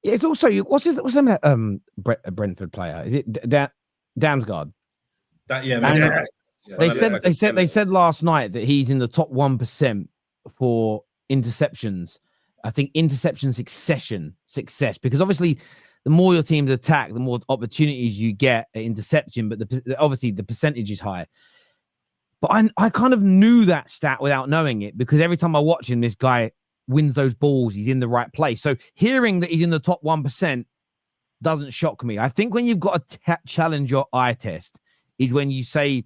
Yeah, it's also what's the name of that Brentford player? Is it Damsgaard? They said last night that he's in the top 1% for interceptions. I think interception success, because obviously the more your teams attack, the more opportunities you get at interception, but obviously the percentage is high. But I kind of knew that stat without knowing it, because every time I watch him, this guy wins those balls. He's in the right place. So hearing that he's in the top 1% doesn't shock me. I think when you've got to challenge your eye test is when you say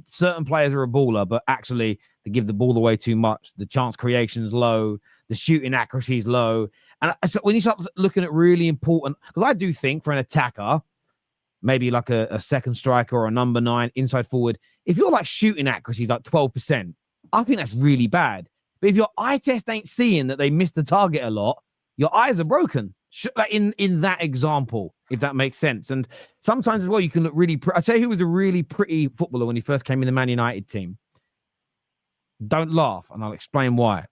certain players are a baller, but actually they give the ball away too much. The chance creation is low. The shooting accuracy is low. And so when you start looking at really important, because I do think for an attacker, maybe like a second striker or a number 9 inside forward, if you're like shooting accuracy is like 12%, I think that's really bad. But if your eye test ain't seeing that they miss the target a lot, your eyes are broken. Like in that example, if that makes sense. And sometimes as well, you can look really I tell you who was a really pretty footballer when he first came in the Man United team. Don't laugh, and I'll explain why.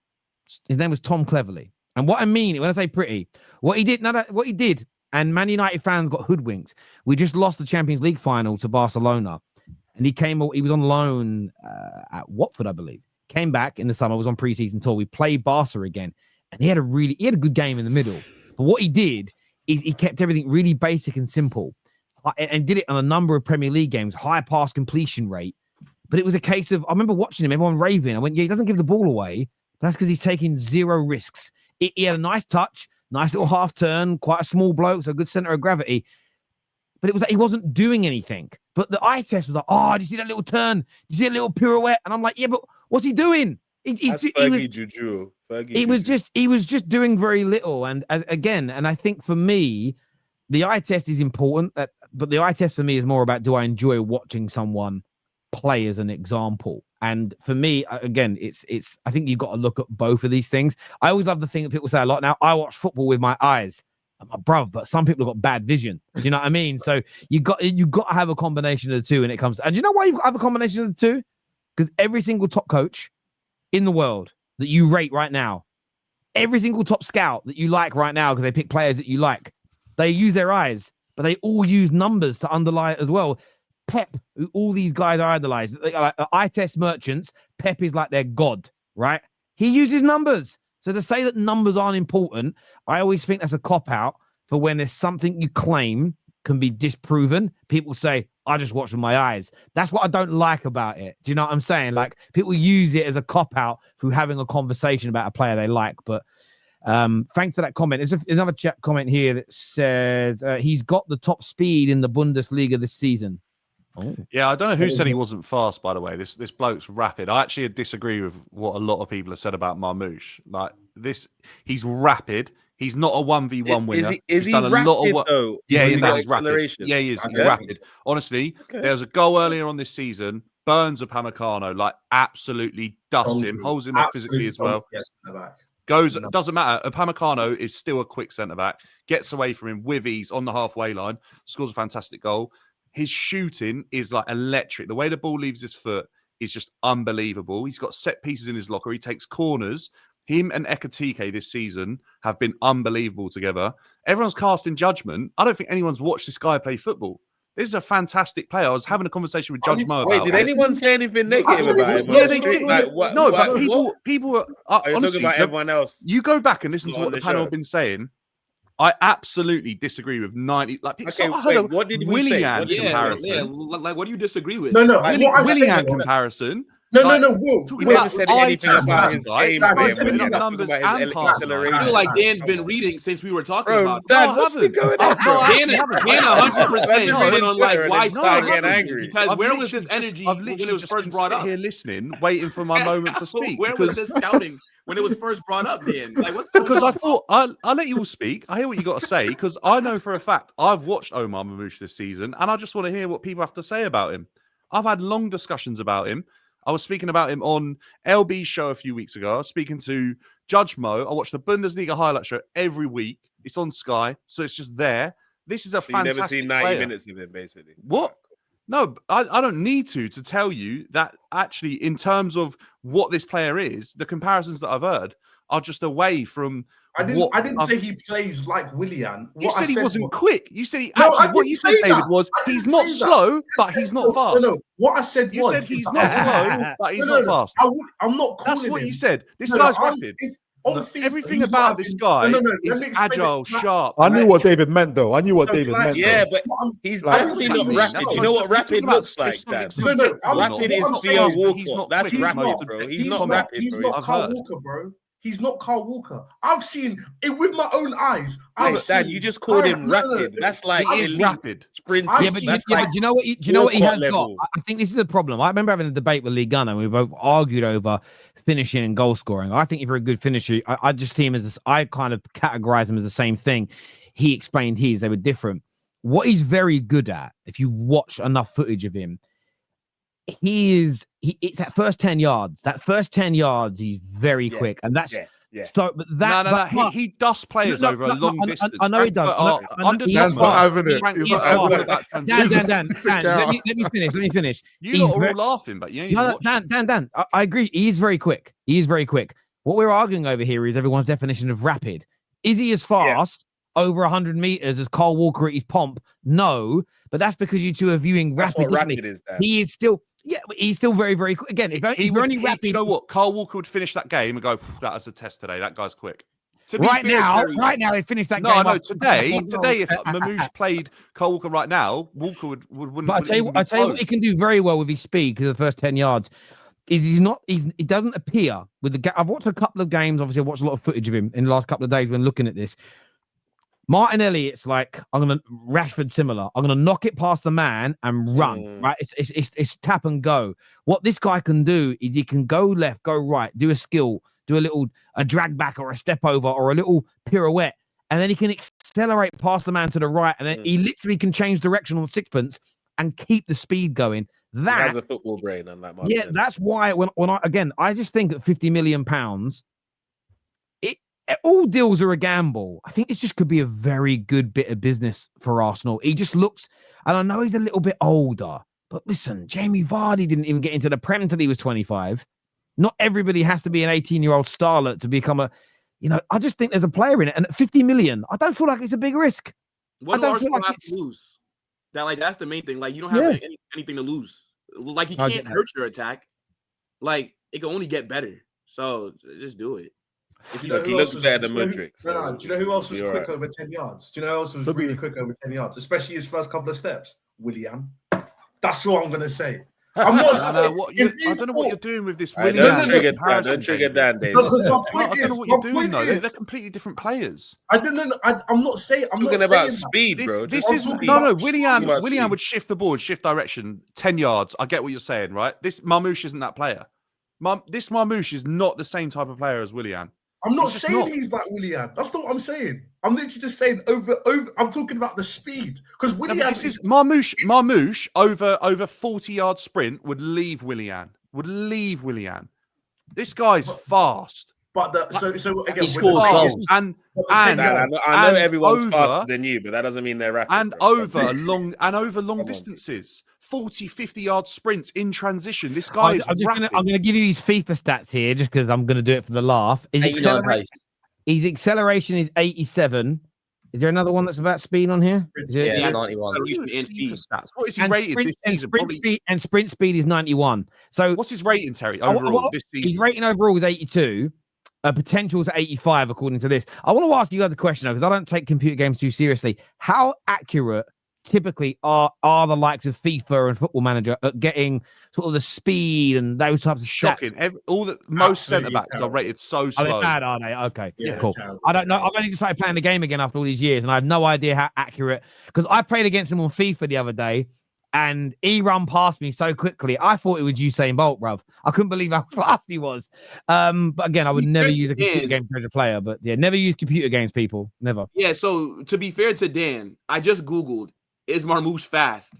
His name was Tom Cleverley. And what I mean when I say pretty, what he did, and Man United fans got hoodwinked. We just lost the Champions League final to Barcelona, and he was on loan at Watford, I believe. Came back in the summer, was on pre-season tour. We played Barca again, and he had a good game in the middle. But what he did is he kept everything really basic and simple, and did it on a number of Premier League games, high pass completion rate. But it was a case of, I remember watching him, everyone raving. I went, yeah, he doesn't give the ball away. That's because he's taking zero risks. He had a nice touch, nice little half turn, quite a small bloke, so a good center of gravity. But it was like he wasn't doing anything. But the eye test was like, oh, did you see that little turn? Did you see that little pirouette? And I'm like, yeah, but what's he doing? He was just doing very little. And again, and I think for me, the eye test is important. But the eye test for me is more about, do I enjoy watching someone play as an example? And for me, again, it's I think you've got to look at both of these things. I always love the thing that people say a lot. Now, I watch football with my eyes, my bruv, but some people have got bad vision. Do you know what I mean? So you got to have a combination of the two when it comes to, and you know why you've got to have a combination of the two? Because every single top coach in the world that you rate right now, every single top scout that you like right now, because they pick players that you like, they use their eyes, but they all use numbers to underlie it as well. Pep, who all these guys are idolized, like eye test merchants, Pep is like their god, right? He uses numbers. So to say that numbers aren't important, I always think that's a cop-out for when there's something you claim can be disproven. People say, I just watch with my eyes. That's what I don't like about it. Do you know what I'm saying? Like, people use it as a cop-out through having a conversation about a player they like. But thanks for that comment. There's another chat comment here that says he's got the top speed in the Bundesliga this season. Oh. Yeah, I don't know who said he wasn't fast, by the way. This bloke's rapid. I actually disagree with what a lot of people have said about Marmoush. Like this, he's rapid. He's not a 1v1 winner. Is he rapid, though? Yeah, he's rapid. Yeah, he is. Okay. He's rapid. Honestly, there was a goal earlier on this season. Burns Upamecano, like, absolutely dusts him, holds him up physically as well. Doesn't matter. Upamecano is still a quick centre-back. Gets away from him with ease on the halfway line. Scores a fantastic goal. His shooting is like electric. The way the ball leaves his foot is just unbelievable. He's got set pieces in his locker. He takes corners. Him and Ekatike this season have been unbelievable together. Everyone's casting judgment. I don't think anyone's watched this guy play football. This is a fantastic player. I was having a conversation with Judge Mo. Wait, did anyone say anything negative about him? Yeah, they did. People are honestly, talking about everyone else. You go back and listen to what the panel have been saying. I absolutely disagree with 90. Like, what did we say? Comparison. Yeah, like, what do you disagree with? No. Willian comparison. No. Will. We never said anything about his game. Numbers and acceleration. I feel like Dan's been reading since we were talking about. Dan, what's been going on? Dan 100% been on like why start getting angry? Because where was this energy when it was first brought up? Here listening, waiting for my moment to speak. Where was this scouting when it was first brought up, Dan? Like, what's because I thought I'll let you all speak. I hear what you got to say because I know for a fact I've watched Omar Marmoush this season, and I just want to hear what people have to say about him. I've had long discussions about him. I was speaking about him on LB's show a few weeks ago. I was speaking to Judge Mo. I watch the Bundesliga highlight show every week. It's on Sky, so it's just there. This is a fantastic You've never seen 90 minutes of it, basically. What? No, I don't need to tell you that actually in terms of what this player is, the comparisons that I've heard, are just away from. I didn't say he plays like Willian. You said he wasn't quick. You said he No, actually. I What you didn't said, say David, that. was I he's didn't not say that. slow, but he's not fast. No. What I said You was said he's not slow, but he's not fast. I'm not calling That's what him. you said. This guy's rapid. Everything about this guy is agile, sharp. I knew what David meant, though. Yeah, but he's definitely not rapid. You know what rapid looks like, Dan? Rapid is Theo Walcott. That's rapid, bro. He's not rapid, He's bro. not Carl Walker, bro. He's not Carl Walker. I've seen it with my own eyes. Dan, you just called him rapid. That's like he's rapid. Sprinting. Yeah, but you know what? You know what he has got. I think this is the problem. I remember having a debate with Lee Gunner, and we both argued over finishing and goal scoring. I think if you're a good finisher, I just see him as this. I kind of categorize him as the same thing. He explained they were different. What he's very good at, if you watch enough footage of him, it's that first 10 yards. That first 10 yards, he's very quick. And that's so but that he dusts players over a long distance. I know he does. Dan's not having it. Dan, let me finish. You lot are all laughing, but Dan, I agree. He's very quick. What we're arguing over here is everyone's definition of rapid. Is he as fast over 100 meters as Carl Walker at his pomp? No, but that's because you two are viewing rapid. Rapid is that. He is still. Yeah, but he's still very, very quick. Again, if you're only rapid, you know what? Carl Walker would finish that game and go, "That was a test today. That guy's quick." Right now, he finished that game. No, today, if Marmoush played Carl Walker right now, Walker wouldn't. But I tell you what he can do very well with his speed because of the first 10 yards is he doesn't appear with the. I've watched a couple of games. Obviously, I've watched a lot of footage of him in the last couple of days when looking at this. Martinelli, it's like Rashford similar. I'm gonna knock it past the man and run. Right, it's tap and go. What this guy can do is he can go left, go right, do a skill, do a drag back or a step over or a little pirouette, and then he can accelerate past the man to the right, and then he literally can change direction on sixpence and keep the speed going. That he has a football brain, unlike Martinelli. Yeah, that's why when I just think at £50 million. All deals are a gamble. I think this just could be a very good bit of business for Arsenal. He just looks, and I know he's a little bit older, but listen, Jamie Vardy didn't even get into the Prem until he was 25. Not everybody has to be an 18-year-old starlet to become I just think there's a player in it. And at 50 million, I don't feel like it's a big risk. What do Arsenal have to lose? That's the main thing. Like, you don't have anything to lose. Like, he can't hurt your attack. Like, it can only get better. So just do it. If he looks better than Modric. Do you know who else was quick over 10 yards? Do you know who else was really quick over 10 yards? Especially his first couple of steps? Willian. That's what I'm going to say. I'm not saying. I don't know what you're doing with this. Don't trigger Dan, David. Because my point I don't know what you're doing, though. They're completely different players. I'm not saying. I'm talking about speed, bro. This is no. Willian would shift the ball, shift direction 10 yards. I get what you're saying, right? This Marmoush isn't that player. This Marmoush is not the same type of player as Willian. I'm not saying he's like Willian. That's not what I'm saying. I'm literally just saying over. I'm talking about the speed because Willian. This is Marmoush over 40-yard sprint would leave Willian. This guy's fast. But so again, he scores goals. And I know everyone's faster than you, but that doesn't mean they're rapid. And over long distances. 40, 50-yard sprints in transition. This guy is rapid. I'm going to give you his FIFA stats here just because I'm going to do it for the laugh. His acceleration is 87. Is there another one that's about speed on here? 91. What is he rated this season? Sprint speed is 91. So what's his rating, Terry, overall this season? His rating overall is 82. Potential to 85, according to this. I want to ask you guys a question, though, because I don't take computer games too seriously. How accurate typically are the likes of FIFA and Football Manager at getting sort of the speed and those types of shocking? Most centre backs are rated so slow. Are they bad, are they? Okay, yeah, cool. Terrible. I don't know. I've only just started playing the game again after all these years, and I have no idea how accurate. Because I played against him on FIFA the other day, and he ran past me so quickly. I thought it was Usain Bolt, bruv. I couldn't believe how fast he was. But again, I would never use a computer game as a player. But yeah, never use computer games, people. Never. Yeah. So to be fair to Dan, I just Googled, is Marmoush fast?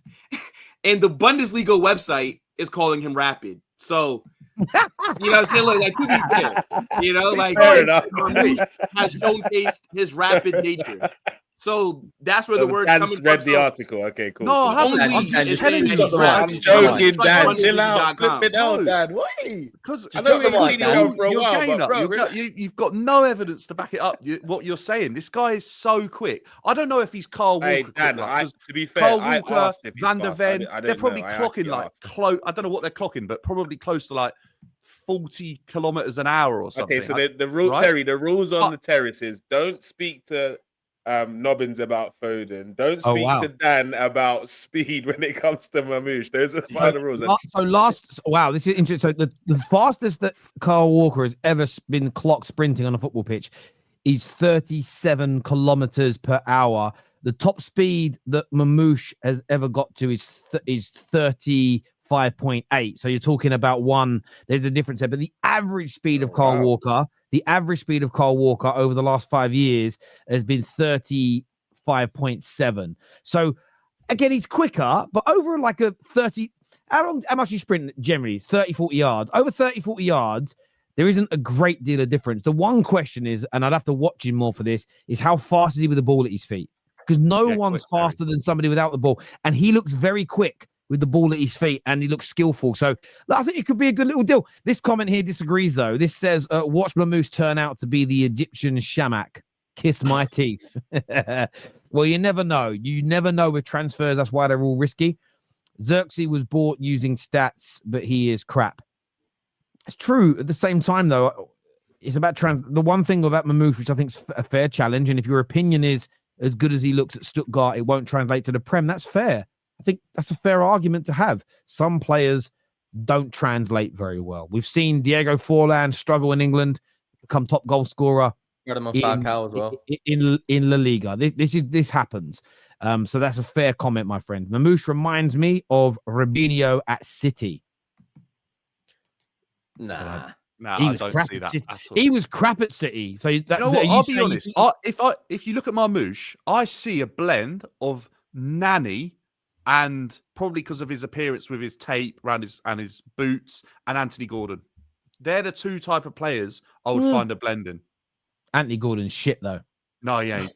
And the Bundesliga website is calling him rapid. So, you know what I'm saying? Like to be fair, Marmoush has showcased his rapid nature. So that's where the word's coming from. Read the article. Okay, cool. No, I haven't. I'm joking, Dan. Chill out. Flip it out, Dan. Why? Because I know we've seen each other for a while, but bro, you've got no evidence to back it up. What you're saying, this guy is so quick. I don't know if he's Carl Walker. Hey, Dan, to be fair, Carl Walker, Van der Ven, they're probably clocking like close. I don't know what they're clocking, but probably close to like 40 kilometers an hour or something. Okay, so the rule, right? Terry, the rules on the terrace is don't speak to Nobbins about Foden. Don't speak to Dan about speed when it comes to Marmoush. Those are the rules. This is interesting. So the fastest that Carl Walker has ever been clocked sprinting on a football pitch is 37 kilometers per hour. The top speed that Marmoush has ever got to is 35.8. So you're talking about there's a difference there. But the average speed of Carl Walker over the last 5 years has been 35.7. So again, he's quicker, but over like a 30, how much you sprint generally? 30, 40 yards. Over 30, 40 yards, there isn't a great deal of difference. The one question is, and I'd have to watch him more for this, is how fast is he with the ball at his feet? Because no one's faster than somebody without the ball. And he looks very quick with the ball at his feet, and he looks skillful. So I think it could be a good little deal. This comment here disagrees, though. This says, watch Marmoush turn out to be the Egyptian Shamak. Kiss my teeth. Well, you never know. You never know with transfers. That's why they're all risky. Xerxes was bought using stats, but he is crap. It's true. At the same time, though, it's about the one thing about Marmoush, which I think is a fair challenge, and if your opinion is as good as he looks at Stuttgart, it won't translate to the Prem. That's fair. I think that's a fair argument to have. Some players don't translate very well. We've seen Diego Forlan struggle in England, become top goal scorer in La Liga. This happens. So that's a fair comment, my friend. Marmoush reminds me of Robinho at City. Nah, I don't see that at all. He was crap at City. So I'll be honest. If you look at Marmoush, I see a blend of Nani and probably because of his appearance with his tape around his boots and Anthony Gordon. They're the two type of players I would find a blend in. Anthony Gordon's shit though. No, he ain't.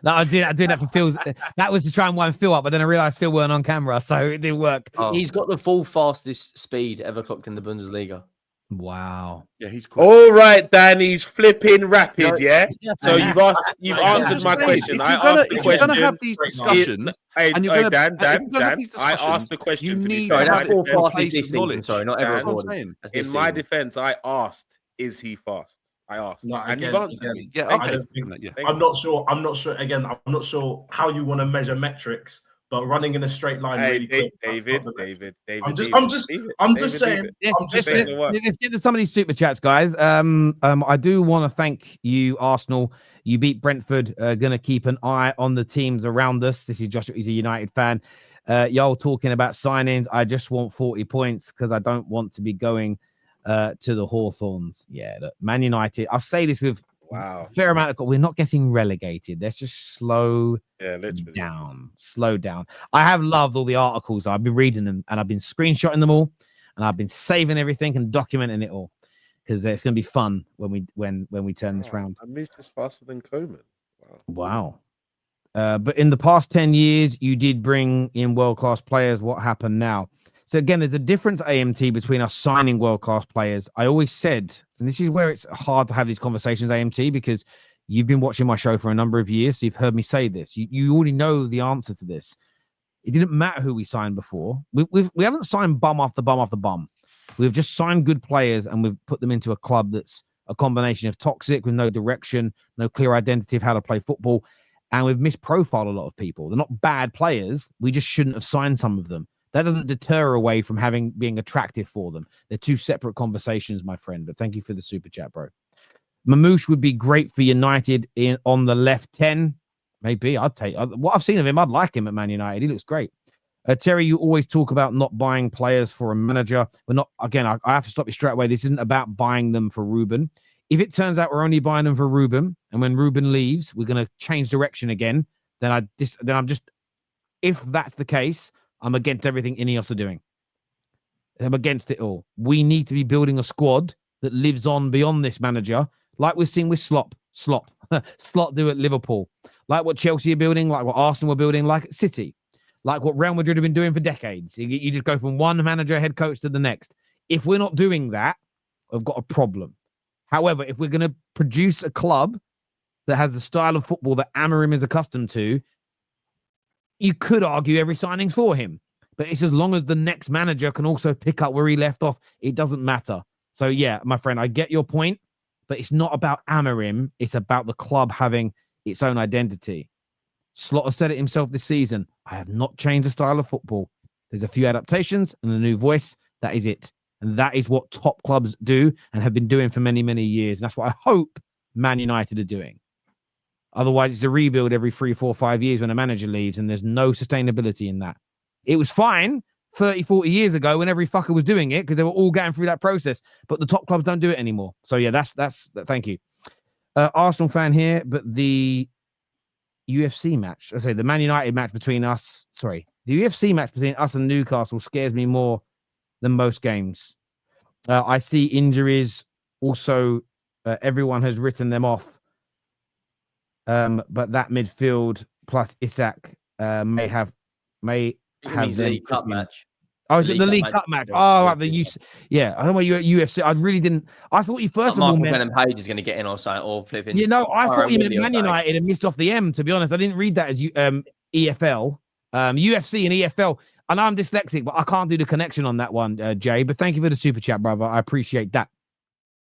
No, I did that for Phil. That was to try and wind Phil up, but then I realized Phil weren't on camera, so it didn't work. Oh. He's got the full fastest speed ever clocked in the Bundesliga. Wow. Yeah, he's cool. All right, Dan, he's flipping rapid, yeah? So you've answered my question. If you're going to have these discussions, and you're going to I asked the question. You need to have full fastest knowledge. Sorry, not everyone. In my defense, I asked, is he fast? I asked. No, and again, you've answered. Yeah, okay. I'm not sure. Again, I'm not sure how you want to measure metrics. But running in a straight line really quick. David. I'm just saying. Let's get to some of these super chats, guys. I do want to thank you, Arsenal. You beat Brentford. Gonna keep an eye on the teams around us. This is Joshua. He's a United fan. Y'all talking about signings. I just want 40 points because I don't want to be going to the Hawthorns. Yeah, look, Man United. I'll say this with a fair amount of. We're not getting relegated. Let's just slow down. Slow down. I have loved all the articles. I've been reading them and I've been screenshotting them all, and I've been saving everything and documenting it all because it's going to be fun when we turn this round. I missed this faster than Coleman. Wow. But in the past 10 years, you did bring in world-class players. What happened now? So again, there's a difference, AMT, between us signing world-class players. I always said, and this is where it's hard to have these conversations, AMT, because you've been watching my show for a number of years. So you've heard me say this. You already know the answer to this. It didn't matter who we signed before. We haven't signed bum after bum after bum. We've just signed good players and we've put them into a club that's a combination of toxic with no direction, no clear identity of how to play football. And we've misprofiled a lot of people. They're not bad players. We just shouldn't have signed some of them. That doesn't deter away from being attractive for them. They're two separate conversations, my friend. But thank you for the super chat, bro. Marmoush would be great for United on the left 10. Maybe I'd take what I've seen of him. I'd like him at Man United. He looks great. Terry, you always talk about not buying players for a manager. But not again. I have to stop you straight away. This isn't about buying them for Ruben. If it turns out we're only buying them for Ruben, and when Ruben leaves, we're going to change direction again, then I'm just, if that's the case, I'm against everything Ineos are doing. I'm against it all. We need to be building a squad that lives on beyond this manager, like we're seeing with Slop. Slot do at Liverpool, like what Chelsea are building, like what Arsenal are building, like City, like what Real Madrid have been doing for decades. You just go from one manager, head coach to the next. If we're not doing that, we've got a problem. However, if we're going to produce a club that has the style of football that Amorim is accustomed to, you could argue every signing's for him. But it's as long as the next manager can also pick up where he left off, it doesn't matter. So, yeah, my friend, I get your point, but it's not about Amorim. It's about the club having its own identity. Slaughter said it himself this season. I have not changed the style of football. There's a few adaptations and a new voice. That is it. And that is what top clubs do and have been doing for many, many years. And that's what I hope Man United are doing. Otherwise, it's a rebuild every 3, 4, 5 years when a manager leaves, and there's no sustainability in that. It was fine 30, 40 years ago when every fucker was doing it because they were all going through that process. But the top clubs don't do it anymore. So, yeah, that's thank you. Arsenal fan here, but the UFC match, I say the Man United match between us, the UFC match between us and Newcastle scares me more than most games. I see injuries. Also, everyone has written them off. But that midfield plus Isak may have the League Cup match. Oh, is it the League Cup match? Oh, right, yeah. I don't know you at UFC. I really didn't. I thought you first of all meant Michael Page is going to get in or something, or flipping. You know, I thought you meant Man United and missed off the M. To be honest, I didn't read that as EFL, UFC and EFL. I know I'm dyslexic, but I can't do the connection on that one, Jay. But thank you for the super chat, brother. I appreciate that.